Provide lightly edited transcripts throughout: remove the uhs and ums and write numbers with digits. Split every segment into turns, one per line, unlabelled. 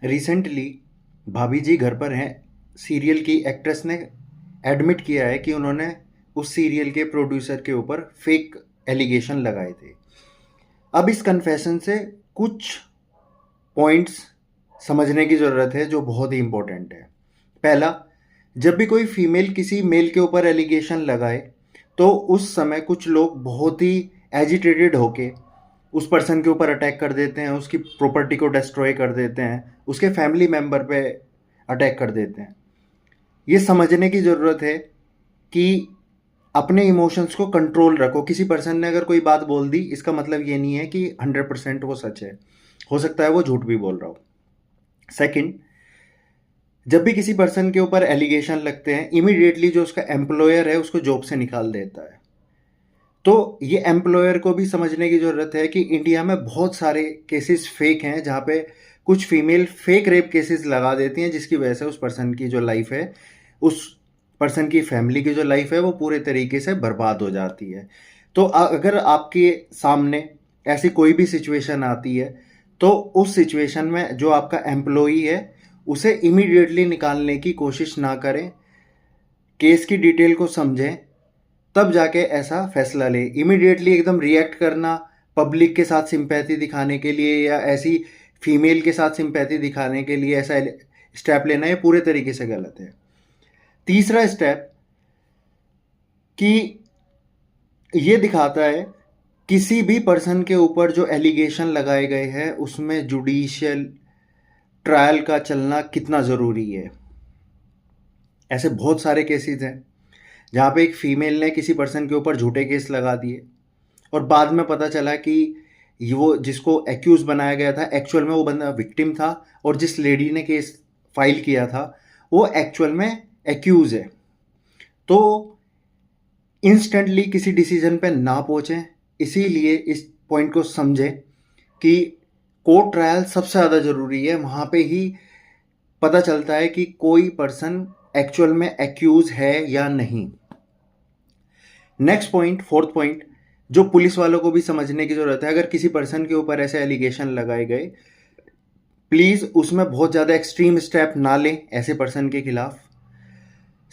Recently भाभी जी घर पर हैं सीरियल की एक्ट्रेस ने एडमिट किया है कि उन्होंने उस सीरियल के प्रोड्यूसर के ऊपर फेक एलिगेशन लगाए थे। अब इस कन्फेशन से कुछ पॉइंट्स समझने की ज़रूरत है जो बहुत ही इम्पोर्टेंट है। पहला, जब भी कोई फीमेल किसी मेल के ऊपर एलिगेशन लगाए तो उस समय कुछ लोग बहुत ही एजिटेटेड होके उस पर्सन के ऊपर अटैक कर देते हैं, उसकी प्रॉपर्टी को डिस्ट्रॉय कर देते हैं, उसके फैमिली मेम्बर पे अटैक कर देते हैं। ये समझने की ज़रूरत है कि अपने इमोशंस को कंट्रोल रखो। किसी पर्सन ने अगर कोई बात बोल दी, इसका मतलब ये नहीं है कि 100% वो सच है। हो सकता है वो झूठ भी बोल रहा हो। सेकंड, जब भी किसी पर्सन के ऊपर एलिगेशन लगते हैं, इमीडिएटली जो उसका एम्प्लॉयर है उसको जॉब से निकाल देता है। तो ये एम्प्लॉयर को भी समझने की ज़रूरत है कि इंडिया में बहुत सारे केसेस फेक हैं, जहाँ पे कुछ फीमेल फेक रेप केसेस लगा देती हैं, जिसकी वजह से उस पर्सन की जो लाइफ है, उस पर्सन की फैमिली की जो लाइफ है, वो पूरे तरीके से बर्बाद हो जाती है। तो अगर आपके सामने ऐसी कोई भी सिचुएशन आती है, तो उस सिचुएशन में जो आपका एम्प्लॉई है उसे इमीडिएटली निकालने की कोशिश ना करें। केस की डिटेल को समझें, तब जाके ऐसा फैसला ले। इमीडिएटली एकदम रिएक्ट करना, पब्लिक के साथ सिंपैथी दिखाने के लिए या ऐसी फीमेल के साथ सिंपैथी दिखाने के लिए ऐसा स्टेप लेना, ये पूरे तरीके से गलत है। तीसरा स्टेप कि ये दिखाता है किसी भी पर्सन के ऊपर जो एलिगेशन लगाए गए हैं उसमें जुडिशियल ट्रायल का चलना कितना ज़रूरी है। ऐसे बहुत सारे केसेस हैं जहाँ पे एक फीमेल ने किसी पर्सन के ऊपर झूठे केस लगा दिए और बाद में पता चला कि वो जिसको एक्यूज बनाया गया था एक्चुअल में वो बंदा विक्टिम था, और जिस लेडी ने केस फाइल किया था वो एक्चुअल में एक्यूज है। तो इंस्टेंटली किसी डिसीजन पे ना पहुँचें, इसीलिए इस पॉइंट को समझें कि कोर्ट ट्रायल सबसे ज़्यादा ज़रूरी है। वहाँ पे ही पता चलता है कि कोई पर्सन एक्चुअल में एक्यूज है या नहीं। नेक्स्ट पॉइंट, फोर्थ पॉइंट, जो पुलिस वालों को भी समझने की ज़रूरत है, अगर किसी पर्सन के ऊपर ऐसे एलिगेशन लगाए गए, प्लीज़ उसमें बहुत ज़्यादा एक्सट्रीम स्टेप ना लें ऐसे पर्सन के खिलाफ।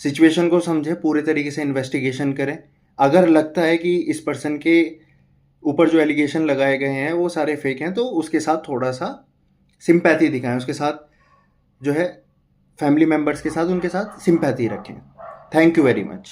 सिचुएशन को समझें, पूरे तरीके से इन्वेस्टिगेशन करें। अगर लगता है कि इस पर्सन के ऊपर जो एलिगेशन लगाए गए हैं वो सारे फेक हैं, तो उसके साथ थोड़ा सा सिंपैथी दिखाएं, उसके साथ जो है फैमिली मेम्बर्स के साथ उनके साथ सिंपैथी रखें। Thank you very much.